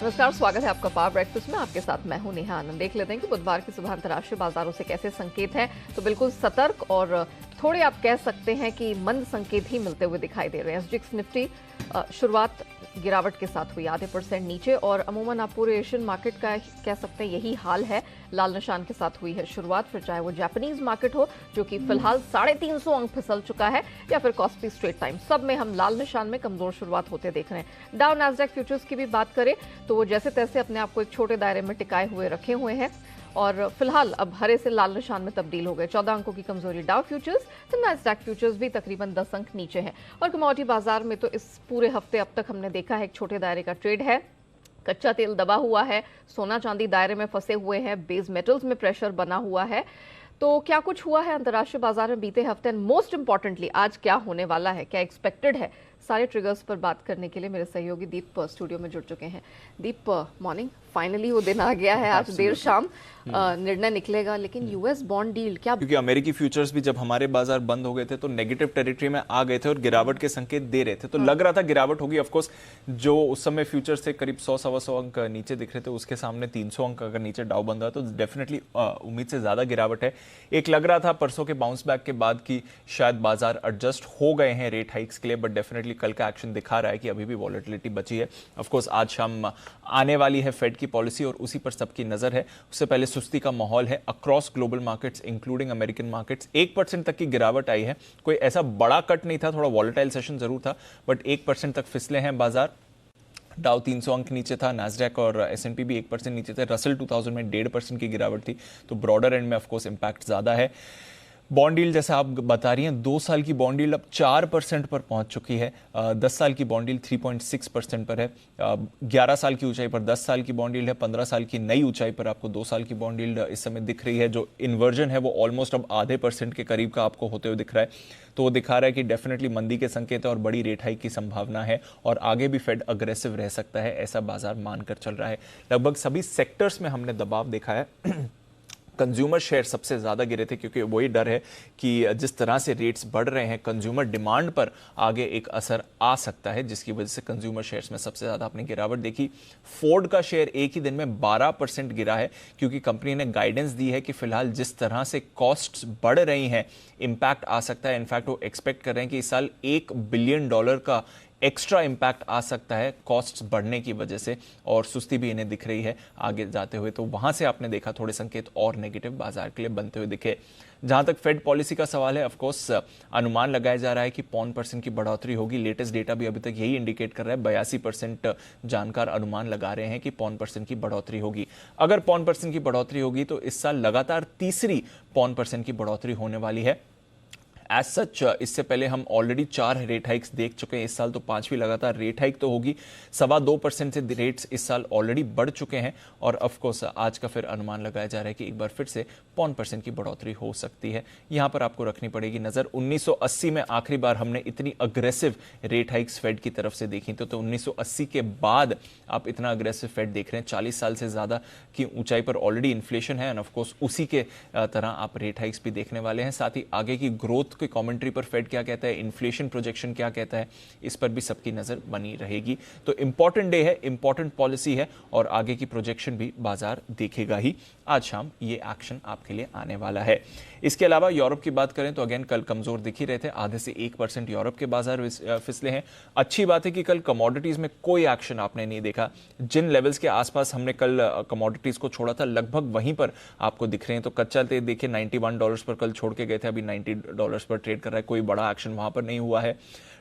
नमस्कार, स्वागत है आपका पावर ब्रेकफास्ट में। आपके साथ मैं हूं नेहा आनंद। देख लेते हैं कि बुधवार की सुबह अंतर्राष्ट्रीय बाजारों से कैसे संकेत हैं। तो बिल्कुल सतर्क और थोड़े आप कह सकते हैं कि मंद संकेत ही मिलते हुए दिखाई दे रहे हैं। एसजीएक्स निफ्टी शुरुआत गिरावट के साथ हुई, आधे % नीचे, और अमूमन आप पूरे एशियन मार्केट का कह सकते हैं यही हाल है। लाल निशान के साथ हुई है शुरुआत, फिर चाहे वो जापानीज मार्केट हो जो कि फिलहाल 350 अंक फिसल चुका है, या फिर कॉस्पी स्ट्रेट टाइम, सब में हम लाल निशान में कमजोर शुरुआत होते देख रहे हैं। डाउ नैस्डैक फ्यूचर्स की भी बात करें तो वो जैसे तैसे अपने आप को एक छोटे दायरे में टिकाए हुए रखे हुए हैं और फिलहाल अब हरे से लाल निशान में तब्दील हो गए। 14 अंकों की कमजोरी डाउ फ्यूचर्स, तो नैस्डैक फ्यूचर्स भी तकरीबन 10 अंक नीचे हैं। और कमोडिटी बाजार में तो इस पूरे हफ्ते अब तक हमने देखा है एक छोटे दायरे का ट्रेड है। कच्चा तेल दबा हुआ है, सोना चांदी दायरे में फंसे हुए हैं, बेस मेटल्स में प्रेशर बना हुआ है। तो क्या कुछ हुआ है अंतर्राष्ट्रीय बाजार में बीते हफ्ते, एंड मोस्ट इंपॉर्टेंटली आज क्या होने वाला है, क्या एक्सपेक्टेड है, सारे ट्रिगर्स पर बात करने के लिए मेरे सहयोगी दीप स्टूडियो में जुड़ चुके हैं। दीप, मॉर्निंग। फाइनली वो दिन आ गया है, आज देर शाम निर्णय निकलेगा, लेकिन यूएस बॉन्ड डील क्या, क्योंकि अमेरिकी फ्यूचर्स भी जब हमारे बाजार बंद हो गए थे तो नेगेटिव टेरिटरी में आ गए थे और गिरावट के संकेत दे रहे थे, तो लग रहा था गिरावट होगी। ऑफ कोर्स जो उस समय फ्यूचर्स थे करीब 100-125 अंक नीचे दिख रहे थे, उसके सामने 300 अंक अगर नीचे डाउ बंद हुआ तो डेफिनेटली उम्मीद से ज्यादा गिरावट है। एक लग रहा था परसों के बाउंस बैक के बाद कि शायद बाजार एडजस्ट हो गए हैं रेट हाइक्स के लिए, बट डेफिनेटली कल का एक्शन दिखा रहा है कि अभी भी वॉलेटिलिटी बची है। ऑफ कोर्स आज शाम आने वाली है फेड की पॉलिसी और उसी पर सबकी नजर है। उससे पहले सुस्ती का माहौल है across global markets including American markets. 1% तक की गिरावट आई है, कोई ऐसा बड़ा कट नहीं था, थोड़ा वॉलेटाइल सेशन जरूर था, बट 1% तक फिसले हैं बाजार। डाउ 300 अंक नीचे था, नैस्डैक और एस&पी भी 1% नीचे थे, रसल 2000 में 1.5% की गिरावट थी, तो ब्रॉडर एंड में ऑफकोर्स इंपैक्ट ज्यादा है। बॉन्ड डील जैसे आप बता रही हैं, 2 साल की बॉन्ड डील अब 4% पर पहुंच चुकी है। 10 साल की बॉन्ड डील 3.6% पर है। 11 साल की ऊंचाई पर 10 साल की बॉन्ड डील है। 15 साल की नई ऊंचाई पर आपको 2 साल की बॉन्ड डील इस समय दिख रही है। जो इन्वर्जन है वो ऑलमोस्ट अब आधे % के करीब का आपको होते हुए दिख रहा है, तो वो दिखा रहा है कि डेफिनेटली मंदी के संकेत है और बड़ी रेट हाइक की संभावना है और आगे भी फेड अग्रेसिव रह सकता है, ऐसा बाजार मानकर चल रहा है। लगभग सभी सेक्टर्स में हमने दबाव देखा है। कंज्यूमर शेयर सबसे ज्यादा गिरे थे, क्योंकि वही डर है कि जिस तरह से रेट्स बढ़ रहे हैं कंज्यूमर डिमांड पर आगे एक असर आ सकता है, जिसकी वजह से कंज्यूमर शेयर्स में सबसे ज्यादा आपने गिरावट देखी। फोर्ड का शेयर एक ही दिन में 12% गिरा है, क्योंकि कंपनी ने गाइडेंस दी है कि फिलहाल जिस तरह से कॉस्ट्स बढ़ रही हैं इंपैक्ट आ सकता है। इनफैक्ट वो एक्सपेक्ट कर रहे हैं कि इस साल $1 बिलियन का एक्स्ट्रा इंपैक्ट आ सकता है कॉस्ट्स बढ़ने की वजह से, और सुस्ती भी इन्हें दिख रही है आगे जाते हुए। तो वहां से आपने देखा थोड़े संकेत और नेगेटिव बाजार के लिए बनते हुए दिखे। जहां तक फेड पॉलिसी का सवाल है, ऑफ कोर्स अनुमान लगाया जा रहा है कि 0.5% की बढ़ोतरी होगी। लेटेस्ट डेटा भी अभी तक यही इंडिकेट कर रहा है। 82% जानकार अनुमान लगा रहे हैं कि 0.5% की बढ़ोतरी होगी। अगर 0.5% की बढ़ोतरी होगी तो इस साल लगातार तीसरी 0.5% की बढ़ोतरी होने वाली है। एज सच इससे पहले हम ऑलरेडी 4 रेट हाइक्स देख चुके हैं इस साल, तो 5वीं लगातार रेट हाइक तो होगी। 2.25% से रेट्स इस साल ऑलरेडी बढ़ चुके हैं और ऑफ कोर्स आज का फिर अनुमान लगाया जा रहा है कि एक बार फिर से 0.5% की बढ़ोतरी हो सकती है। यहां पर आपको रखनी पड़ेगी नजर। 1980 में आखिरी बार हमने इतनी अग्रेसिव रेट हाइक्स फेड की तरफ से देखी, तो 1980 के बाद आप इतना अग्रेसिव फेड देख रहे हैं। 40 साल से ज्यादा की ऊंचाई पर ऑलरेडी इन्फ्लेशन है, एंड ऑफ कोर्स उसी के तरह आप रेट हाइक्स भी देखने वाले हैं। साथ ही आगे की ग्रोथ की कमेंट्री पर फेड क्या कहता है, इन्फ्लेशन प्रोजेक्शन क्या कहता है, इस पर भी सबकी नजर बनी रहेगी। तो इंपॉर्टेंट डे है, इंपॉर्टेंट पॉलिसी है और आगे की प्रोजेक्शन भी बाजार देखेगा ही। आज शाम ये एक्शन आपके लिए आने वाला है। इसके अलावा यूरोप की बात करें तो अगेन कल कमजोर दिख ही रहे थे, आधे से 1% यूरोप के बाजार फिसले हैं। अच्छी बात है कि कल कमोडिटीज में कोई एक्शन आपने नहीं देखा। जिन लेवल्स के आसपास हमने कल कमोडिटीज को छोड़ा था लगभग वहीं पर आपको दिख रहे हैं। तो कच्चा तेल देखिए $91 पर कल छोड़ के गए थे, अभी $90 पर ट्रेड कर रहा है। कोई बड़ा एक्शन वहां पर नहीं हुआ है।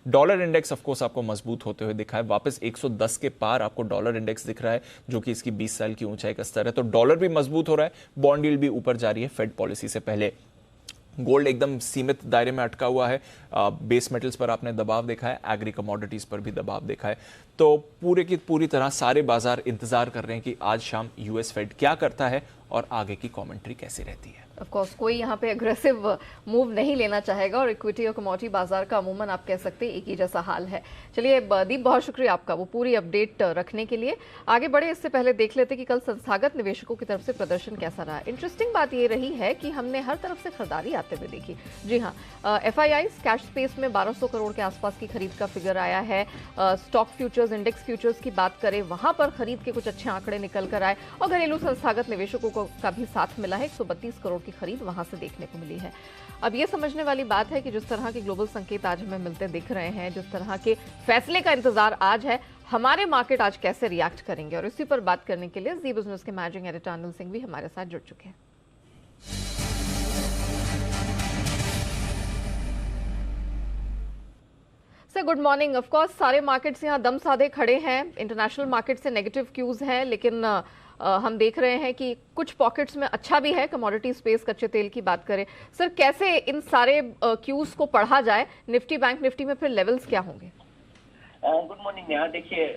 डॉलर इंडेक्स ऑफ कोर्स आपको मजबूत होते हुए दिखा है, वापस 110 के पार आपको डॉलर इंडेक्स दिख रहा है, जो कि इसकी 20 साल की ऊंचाई का स्तर है। तो डॉलर भी मजबूत हो रहा है, बॉन्ड यील्ड भी ऊपर जा रही है फेड पॉलिसी से पहले। गोल्ड एकदम सीमित दायरे में अटका हुआ है। बेस मेटल्स पर आपने दबाव देखा है, एग्री कमोडिटीज पर भी दबाव देखा है। तो पूरे की पूरी तरह सारे बाजार इंतजार कर रहे हैं कि आज शाम यूएस फेड क्या करता है और आगे की कमेंट्री कैसी रहती है। ऑफ कोर्स कोई यहाँ पे एग्रेसिव मूव नहीं लेना चाहेगा और इक्विटी और कमोडिटी बाजार का अमूमन आप कह सकते हैं एक ही जैसा हाल है। चलिए दीप, बहुत शुक्रिया आपका वो पूरी अपडेट रखने के लिए। आगे बढ़े इससे पहले देख लेते कि कल संस्थागत निवेशकों की तरफ से प्रदर्शन कैसा रहा। इंटरेस्टिंग बात ये रही है कि हमने हर तरफ से खरीदारी आते हुए देखी। जी हाँ, FII कैश स्पेस में 1200 करोड़ के आसपास की खरीद का फिगर आया है। स्टॉक फ्यूचर्स, इंडेक्स फ्यूचर्स की बात करें, वहां पर खरीद के कुछ अच्छे आंकड़े निकल कर आए और घरेलू संस्थागत निवेशकों का भी साथ मिला है। 132 करोड़ की खरीद वहां से देखने को मिली है। अब ये समझने वाली बात है कि जिस तरह के ग्लोबल संकेत आज हमें मिलते दिख रहे हैं, जिस तरह के फैसले का इंतजार आज है, हमारे मार्केट आज कैसे रिएक्ट करेंगे, और इसी पर बात करने के लिए जी बिजनेस के मैनेजिंग एडिटर अनिल सिंह भी हमारे साथ जुड़ चुके हैं। Sir good morning. Of course सारे मार्केट्स यहाँ दम साधे खड़े हैं। इंटरनेशनल मार्केट से नेगेटिव क्यूज हैं, लेकिन हम देख रहे हैं कि कुछ पॉकेट्स में अच्छा भी है। कमोडिटी स्पेस, कच्चे तेल की बात करें, सर कैसे इन सारे क्यूज को पढ़ा जाए? निफ्टी, बैंक निफ्टी में फिर लेवल्स क्या होंगे? Good morning. यहाँ देखिए,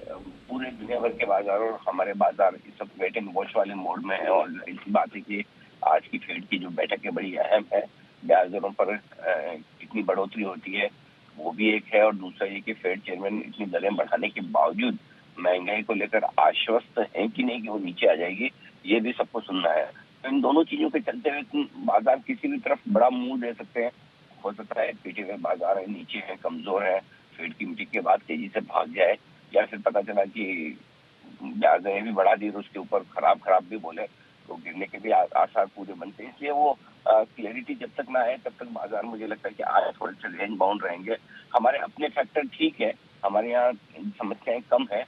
पूरे दुनिया भर के बाजार और हमारे बाजार इस सब वेट एंड वॉच वाले मोड में है। और इसी बात है कि आज की फेड की जो बैठक है बड़ी अहम है। ब्याज दरों पर कितनी बढ़ोतरी होती है वो भी एक है, और दूसरा ये कि फेड चेयरमैन इतनी दरें बढ़ाने के बावजूद महंगाई को लेकर आश्वस्त है कि नहीं कि वो नीचे आ जाएगी, ये भी सबको सुनना है। तो इन दोनों चीजों के चलते हुए बाजार किसी भी तरफ बड़ा मूव दे सकते हैं। हो सकता है पीछे हुए बाजार है, नीचे है, कमजोर है, फेड की मीटिंग के बाद तेजी से भाग जाए, या फिर पता चला कि ब्याज दरें भी बढ़ा दी तो उसके ऊपर खराब भी बोले तो गिरने के भी आसार पूरे बनते हैं। इसलिए वो क्लियरिटी जब तक ना आए तब तक बाजार मुझे लगता है कि आज थोड़े से रेंज बाउंड रहेंगे। हमारे अपने फैक्टर ठीक है, हमारे यहाँ समस्याएं कम है।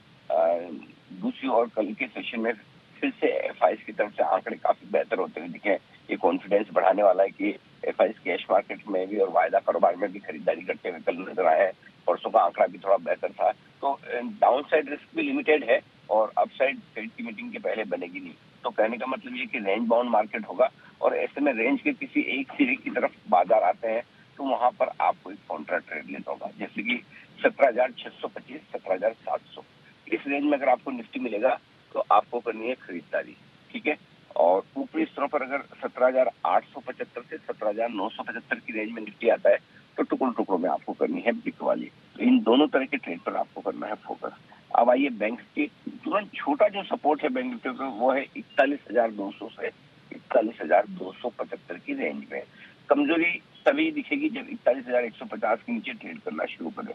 दूसरी ओर कल के सेशन में फिर से FIs की तरफ से आंकड़े काफी बेहतर होते हुए दिखे। ये कॉन्फिडेंस बढ़ाने वाला है कि FIs कैश मार्केट में भी और वायदा कारोबार में भी खरीदारी करते हुए कल नजर आए हैं। परसों का आंकड़ा भी थोड़ा बेहतर था। तो डाउन साइड रिस्क भी लिमिटेड है और अपसाइड फेड की मीटिंग के पहले बनेगी नहीं। तो कहने का मतलब ये कि रेंज बाउंड मार्केट होगा, और ऐसे में रेंज के किसी एक सिरे की तरफ बाजार आते हैं तो वहां पर आपको एक कॉन्ट्रा ट्रेड लेना होगा। जैसे कि 17,625, 17,700 इस रेंज में अगर आपको निफ्टी मिलेगा तो आपको करनी है खरीदारी, ठीक है। और ऊपरी स्तरों पर अगर 17,875 से 17,975 की रेंज में निफ्टी आता है तो टुकड़ों में आपको करनी है बिक वाली। तो इन दोनों तरह के ट्रेड पर आपको करना है फोकस। अब आइए बैंक की तुरंत छोटा जो सपोर्ट है बैंक निफ्टी का वो है 41,200 से 41,275 की रेंज में। कमजोरी तभी दिखेगी जब 41,150 के नीचे ट्रेड करना शुरू करें।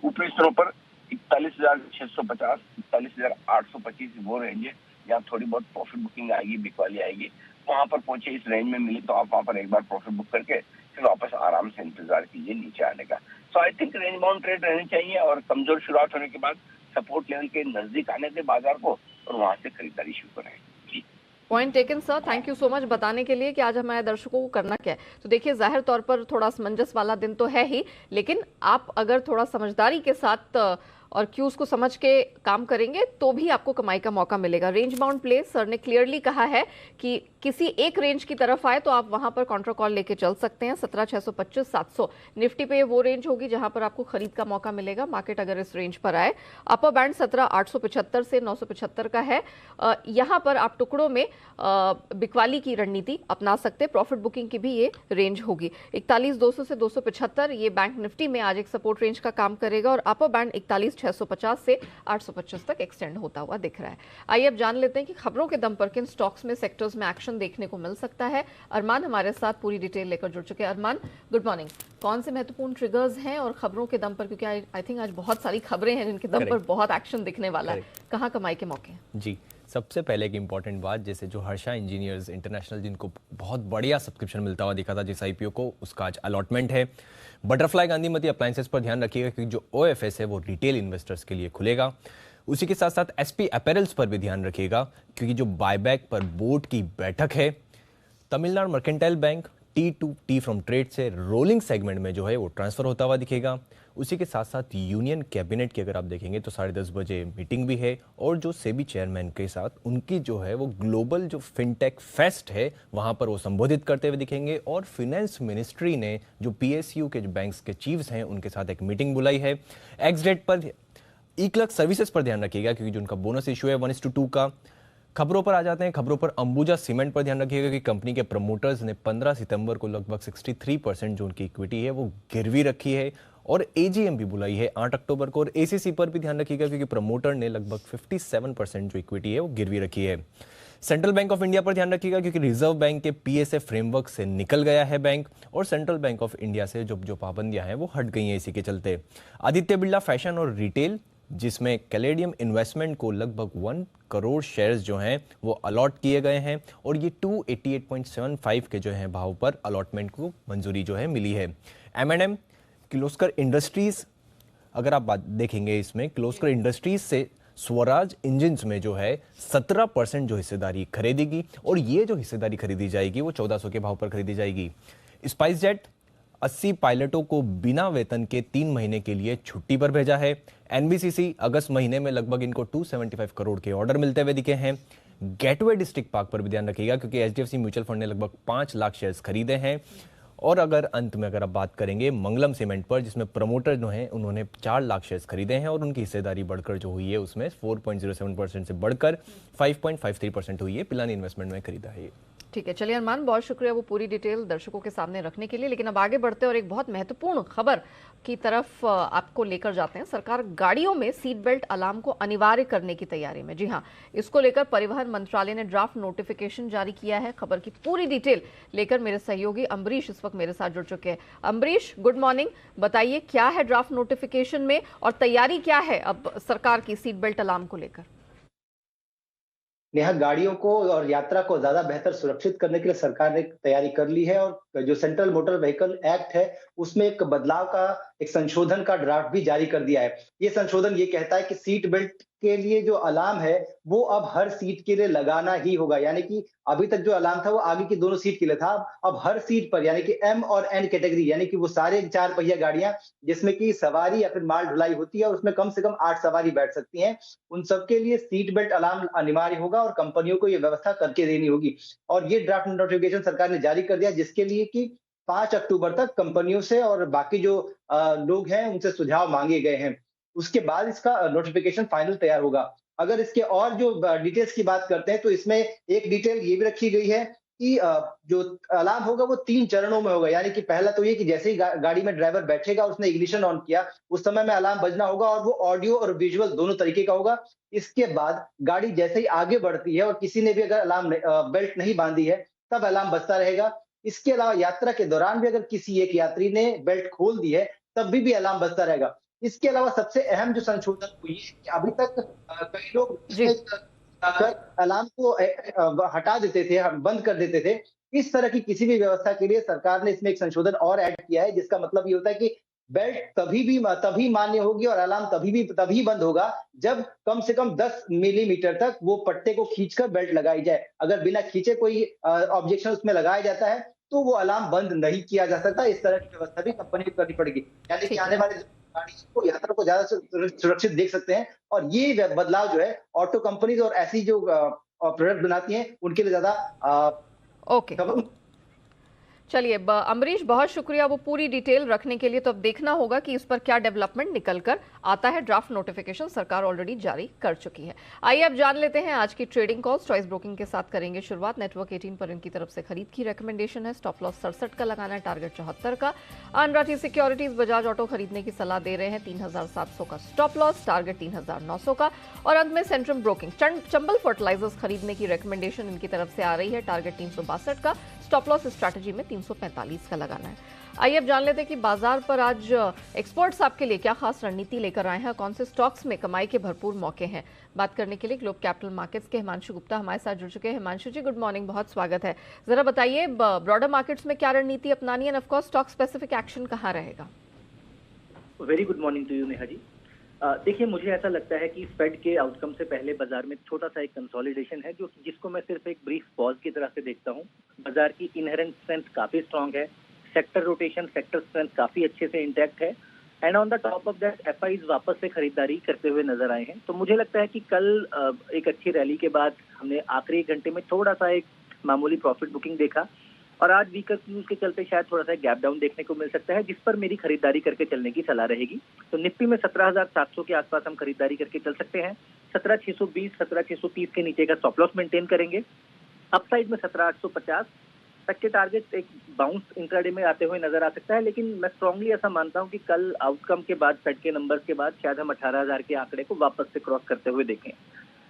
ऊपरी स्तरों पर 41,650, 41,825 वो रेंज है जहाँ थोड़ी बहुत प्रॉफिट बुकिंग आएगी, बिक वाली आएगी। वहां पर पहुंचे, इस रेंज में मिली तो आप वहां पर एक बार प्रॉफिट बुक करके फिर वापस आराम से इंतजार कीजिए नीचे आने का। So I think range bound trade रहनी चाहिए, और कमजोर शुरुआत होने के बाद सपोर्ट लेवल के नजदीक आने से बाजार को और वहां से खरीदारी शुरू करें। जी, point taken sir, thank you so much बताने के लिए कि आज हमारे दर्शकों को करना क्या है। तो देखिए, जाहिर तौर पर थोड़ा असमंजस वाला दिन तो है ही, लेकिन आप अगर थोड़ा समझदारी के साथ और क्यूज को समझ के काम करेंगे तो भी आपको कमाई का मौका मिलेगा। रेंज बाउंड प्ले, सर ने क्लियरली कहा है कि किसी एक रेंज की तरफ आए तो आप वहां पर काउंटर कॉल लेके चल सकते हैं। 17,625, 700 निफ्टी पे वो रेंज होगी जहां पर आपको खरीद का मौका मिलेगा, मार्केट अगर इस रेंज पर आए। अपर बैंड 17,875 से 975 का है। यहां पर आप टुकड़ों में बिकवाली की रणनीति अपना सकते हैं। प्रॉफिट बुकिंग की भी ये रेंज होगी। 41,200 से 275 ये बैंक निफ्टी में आज एक सपोर्ट रेंज का काम करेगा, और अपर बैंड 41,650 से 825 तक एक्सटेंड होता हुआ दिख रहा है। आइए अब जान लेते हैं कि खबरों के दम पर किन स्टॉक्स में, सेक्टर्स में एक्शन देखने को मिल सकता है। अरमान हमारे साथ पूरी डिटेल लेकर जुड़ चुके हैं। अरमान, गुड मॉर्निंग। कौन से महत्वपूर्ण ट्रिगर्स हैं और खबरों के दम पर, क्योंकि आई थिंक आज बहुत सारी खबरें हैं जिनके दम पर बहुत एक्शन दिखने वाला है, कहाँ कमाई के मौके हैं? जी, सबसे पहले एक इंपॉर्टेंट बात, जैसे जो हर्षा इंजीनियर्स इंटरनेशनल जिनको बहुत बढ़िया सब्सक्रिप्शन मिलता हुआ दिखा था जिस IPO को, उसका आज अलॉटमेंट है। बटरफ्लाई गांधीमती अप्लायंसेस पर ध्यान रखिएगा क्योंकि जो OFS है वो रिटेल इन्वेस्टर्स के लिए खुलेगा। उसी के साथ साथ SP अपैरल्स पर भी ध्यान रखिएगा क्योंकि जो बायबैक पर बोर्ड की बैठक है। Tamil Nadu mercantile bank T2T from trade से रोलिंग सेगमेंट में जो है वो ट्रांसफर होता हुआ दिखेगा। उसी के साथ साथ यूनियन कैबिनेट की अगर आप देखेंगे तो 10:30 बजे मीटिंग भी है, और जो सेबी चेयरमैन के साथ उनकी जो है वो ग्लोबल जो फिनटेक फेस्ट है वहां पर वो संबोधित करते हुए दिखेंगे। और फाइनेंस मिनिस्ट्री ने जो PSU के जो बैंक्स के चीफ्स हैं उनके साथ एक मीटिंग बुलाई है। एक्स डेट पर इक्लर्क्स सर्विसेज पर ध्यान रखिएगा क्योंकि जो उनका बोनस इशू है 1:2 का। खबरों पर आ जाते हैं। खबरों पर अंबुजा सीमेंट पर ध्यान रखिएगा कि कंपनी के प्रमोटर्स ने 15 सितंबर को लगभग 63% जो उनकी इक्विटी है वो गिरवी रखी है और एजीएम भी बुलाई है 8 अक्टूबर को। और एसीसी पर भी ध्यान रखिएगा क्योंकि प्रमोटर ने लगभग 57% जो इक्विटी है वो गिरवी रखी है। सेंट्रल बैंक ऑफ इंडिया पर ध्यान रखिएगा क्योंकि रिजर्व बैंक के पीएसए फ्रेमवर्क से निकल गया है बैंक और सेंट्रल बैंक ऑफ इंडिया से जो पाबंदियां हैं वो हट गई हैं इसी के चलते। आदित्य बिरला फैशन और रिटेल, जिसमें कैलेडियम इन्वेस्टमेंट को लगभग 1 करोड़ शेयर्स जो हैं वो अलॉट किए गए हैं और ये 288.75 के जो हैं भाव पर अलॉटमेंट को मंजूरी जो है मिली है। M&M किर्लोस्कर इंडस्ट्रीज, अगर आप बात देखेंगे इसमें किर्लोस्कर इंडस्ट्रीज से स्वराज इंजिन्स में जो है 17% जो हिस्सेदारी खरीदेगी और ये जो हिस्सेदारी खरीदी जाएगी वो 1400 के भाव पर खरीदी जाएगी। स्पाइस जेट 80 पायलटों को बिना वेतन के 3 महीने के लिए छुट्टी पर भेजा है। एनबीसीसी अगस्त महीने में लगभग इनको 275 करोड़ के ऑर्डर मिलते हुए दिखे हैं। गेटवे डिस्ट्रिक्ट पार्क पर भी ध्यान रखिएगा क्योंकि एचडीएफसी म्यूचुअल फंड ने लगभग 5 लाख शेयर्स खरीदे हैं। और अगर अंत में अगर आप बात करेंगे मंगलम सीमेंट पर, जिसमें प्रमोटर जो हैं उन्होंने 4 लाख शेयर्स खरीदे हैं और उनकी हिस्सेदारी बढ़कर जो हुई है उसमें 4.07% से बढ़कर 5.53% हुई है। पिलानी इन्वेस्टमेंट में खरीदा है ये। ठीक है, चलिए अरमान, बहुत शुक्रिया वो पूरी डिटेल दर्शकों के सामने रखने के लिए। लेकिन अब आगे बढ़ते हैं और एक बहुत महत्वपूर्ण खबर की तरफ आपको लेकर जाते हैं। सरकार गाड़ियों में सीट बेल्ट अलार्म को अनिवार्य करने की तैयारी में। जी हाँ, इसको लेकर परिवहन मंत्रालय ने ड्राफ्ट नोटिफिकेशन जारी किया है। खबर की पूरी डिटेल लेकर मेरे सहयोगी अम्बरीश इस वक्त मेरे साथ जुड़ चुके हैं। Ambarish, good morning. बताइए क्या है ड्राफ्ट नोटिफिकेशन में और तैयारी क्या है अब सरकार की सीट बेल्ट अलार्म को लेकर? नेहा, गाड़ियों को और यात्रा को ज्यादा बेहतर सुरक्षित करने के लिए सरकार ने तैयारी कर ली है और जो सेंट्रल मोटर व्हीकल एक्ट है उसमें एक बदलाव का, एक संशोधन का ड्राफ्ट भी जारी कर दिया है। ये संशोधन ये कहता है कि सीट बेल्ट के लिए जो अलार्म है वो अब हर सीट के लिए लगाना ही होगा। यानी कि अभी तक जो अलार्म था वो आगे की दोनों सीट के लिए था, अब हर सीट पर, यानी कि M और N कैटेगरी, यानी कि वो सारे 4 पहिया गाड़ियां जिसमें कि सवारी या फिर माल ढुलाई होती है और उसमें कम से कम 8 सवारी बैठ सकती हैं, उन सबके लिए सीट बेल्ट अलार्म अनिवार्य होगा और कंपनियों को ये व्यवस्था करके देनी होगी। और ये ड्राफ्ट नोटिफिकेशन सरकार ने जारी कर दिया जिसके लिए कि 5 अक्टूबर तक कंपनियों से और बाकी जो लोग हैं उनसे सुझाव मांगे गए हैं। उसके बाद इसका नोटिफिकेशन फाइनल तैयार होगा। अगर इसके और जो डिटेल्स की बात करते हैं तो इसमें एक डिटेल ये भी रखी गई है कि जो अलार्म होगा वो 3 चरणों में होगा। यानी कि पहला तो ये कि जैसे ही गाड़ी में ड्राइवर बैठेगा, उसने इग्निशन ऑन किया, उस समय में अलार्म बजना होगा और वो ऑडियो और विजुअल दोनों तरीके का होगा। इसके बाद गाड़ी जैसे ही आगे बढ़ती है और किसी ने भी अगर अलार्म बेल्ट नहीं बांधी है तब अलार्म बजता रहेगा। इसके अलावा यात्रा के दौरान भी अगर किसी एक यात्री ने बेल्ट खोल दी है तब भी अलार्म बजता रहेगा। इसके अलावा सबसे अहम जो संशोधन हुई है कि अभी तक कई लोग अलार्म को हटा देते थे, बंद कर देते थे। इस तरह की किसी भी व्यवस्था के लिए सरकार ने इसमें एक संशोधन और ऐड किया है जिसका मतलब ये होता है कि बेल्ट तभी मान्य होगी और अलार्म तभी बंद होगा जब कम से कम 10 मिलीमीटर तक वो पट्टे को खींचकर बेल्ट लगाई जाए। अगर बिना खींचे कोई ऑब्जेक्शन उसमें लगाया जाता है तो वो अलार्म बंद नहीं किया जा सकता। इस तरह की व्यवस्था भी कंपनी को करनी पड़ेगी, यानी कि आने वाले को यात्रा को ज्यादा सुरक्षित देख सकते हैं। और ये बदलाव जो है ऑटो कंपनीज और ऐसी जो प्रोडक्ट बनाती हैं उनके लिए ज्यादा ओके। चलिए अमरीश, बहुत शुक्रिया वो पूरी डिटेल रखने के लिए। तो अब देखना होगा कि इस पर क्या डेवलपमेंट निकल कर आता है। ड्राफ्ट नोटिफिकेशन सरकार ऑलरेडी जारी कर चुकी है। आइए अब जान लेते हैं आज की ट्रेडिंग कॉल्स। चॉइस ब्रोकिंग के साथ करेंगे शुरुआत। नेटवर्क 18 पर इनकी तरफ से खरीद की रेकमेंडेशन है। स्टॉप लॉस 67 का लगाना है, टारगेट 74 का। अनराठी सिक्योरिटीज बजाज ऑटो खरीदने की सलाह दे रहे हैं, 3700 का स्टॉप लॉस, टारगेट 3900 का। और अंत में सेंट्रम ब्रोकिंग चंबल फर्टिलाइजर्स खरीदने की रेकमेंडेशन इनकी तरफ से आ रही है, टारगेट 362 का, स्टॉप लॉस स्ट्रैटेजी में 345 का लगाना है। आइए अब जान लेते हैं कि बाजार पर आज एक्सपर्ट्स आपके लिए क्या खास रणनीति लेकर आए हैं, कौन से स्टॉक्स में कमाई के भरपूर मौके हैं। बात करने के लिए ग्लोब कैपिटल मार्केट्स के हिमांशु गुप्ता हमारे साथ जुड़ चुके हैं। हिमांशु जी, गुड मॉर्निंग, बहुत स्वागत है। जरा बताइए ब्रॉडर मार्केट्स में क्या रणनीति अपनानी है, and of course stock specific action कहां रहेगा? Very good morning to you Neha ji. देखिए, मुझे ऐसा लगता है कि फेड के आउटकम से पहले बाजार में छोटा सा एक कंसोलिडेशन है जिसको मैं सिर्फ एक ब्रीफ पॉज की तरह से देखता हूं। बाजार की इनहेरेंट स्ट्रेंथ काफी स्ट्रांग है, सेक्टर रोटेशन, सेक्टर स्ट्रेंथ काफी अच्छे से इंटैक्ट है, and on the top of that FIIs वापस से खरीदारी करते हुए नजर आए हैं। तो मुझे लगता है कि कल एक अच्छी रैली के बाद हमने आखिरी 1 घंटे में थोड़ा सा एक मामूली प्रॉफिट बुकिंग देखा, और आज वीकर न्यूज के चलते शायद थोड़ा सा गैप डाउन देखने को मिल सकता है, जिस पर मेरी खरीदारी करके चलने की सलाह रहेगी। तो निफ्टी में 17,700 के आसपास हम खरीदारी करके चल सकते हैं। 17,620, 17,630 के नीचे का स्टॉप लॉस मेंटेन करेंगे। अपसाइड में 17,850 तक के टारगेट एक बाउंस इंट्राडे में आते हुए नजर आ सकता है, लेकिन मैं स्ट्रांगली ऐसा मानता हूं कि कल आउटकम के बाद, फेड के नंबर्स के बाद शायद हम 18,000 के आंकड़े को वापस से क्रॉस करते हुए देखें।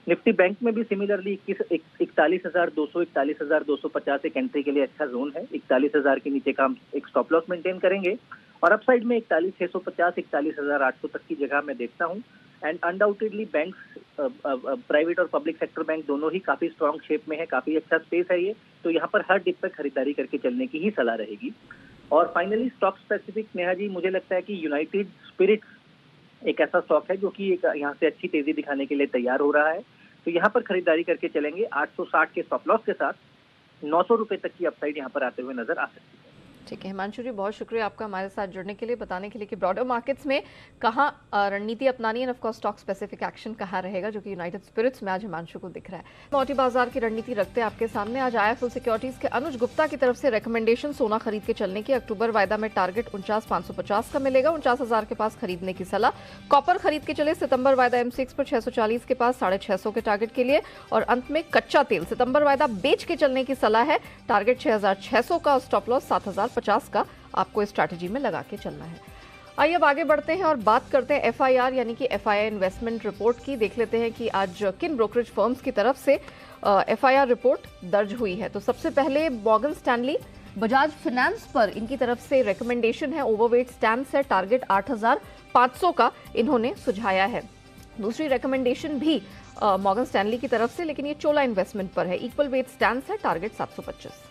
निफ्टी बैंक में भी सिमिलरली 41,200, 41,250 एक एंट्री के लिए अच्छा जोन है। 41,000 के नीचे का हम एक स्टॉप लॉस मेंटेन करेंगे और अपसाइड में 41,650, 41,800 तक की जगह मैं देखता हूं। एंड अनडाउटेडली बैंक्स, प्राइवेट और पब्लिक सेक्टर बैंक दोनों ही काफी स्ट्रांग शेप में है, काफी अच्छा स्पेस है ये, तो यहाँ पर हर डिप पर खरीदारी करके चलने की ही सलाह रहेगी। और finally stock specific Neha ji, मुझे लगता है कि यूनाइटेड स्पिरिट्स एक ऐसा स्टॉक है जो कि एक यहाँ से अच्छी तेजी दिखाने के लिए तैयार हो रहा है, तो यहाँ पर खरीदारी करके चलेंगे। 860 के स्टॉप लॉस के साथ 900 रुपए तक की अपसाइड यहाँ पर आते हुए नजर आ सकती है। ठीक है हिमांशु जी, बहुत शुक्रिया आपका हमारे साथ जुड़ने के लिए, बताने के लिए कि ब्रॉडर मार्केट्स में कहाँ रणनीति अपनानी है, of course stock specific action कहाँ रहेगा, जो कि यूनाइटेड स्पिरिट्स में आज हिमांशु को दिख रहा है। मोटी बाजार की रणनीति रखते हैं आपके सामने। आज आईएफएल सिक्योरिटीज के अनुज गुप्ता की तरफ से रिकमेंडेशन सोना खरीद के चलने की। अक्टूबर वायदा में टारगेट 49,550 का मिलेगा, 49,000 के पास खरीदने की सलाह। कॉपर खरीद के चले, सितंबर वायदा एमसीएक्स पर 640 के पास 650 के टारगेट के लिए। और अंत में कच्चा तेल, सितंबर वायदा बेच के चलने की सलाह है, टारगेट 6,600 का, स्टॉप लॉस 7,050 का आपको स्ट्रैटेजी में लगा के चलना है। आइए अब आगे बढ़ते हैं और बात करते हैं एफआईआर यानी कि एफआईआई इन्वेस्टमेंट रिपोर्ट की। देख लेते हैं कि आज किन ब्रोकरेज फर्म्स की तरफ से एफआईआर रिपोर्ट दर्ज हुई है। तो सबसे पहले मॉर्गन स्टैनली बजाज फाइनेंस पर इनकी तरफ से रिकमेंडेशन है, ओवरवेट स्टैंस है, टारगेट 8,500 का इन्होंने सुझाया है। दूसरी रिकमेंडेशन भी मॉर्गन स्टैनली की तरफ से, लेकिन ये चोला इन्वेस्टमेंट पर है, इक्वल वेट स्टैंस है, टारगेट 725।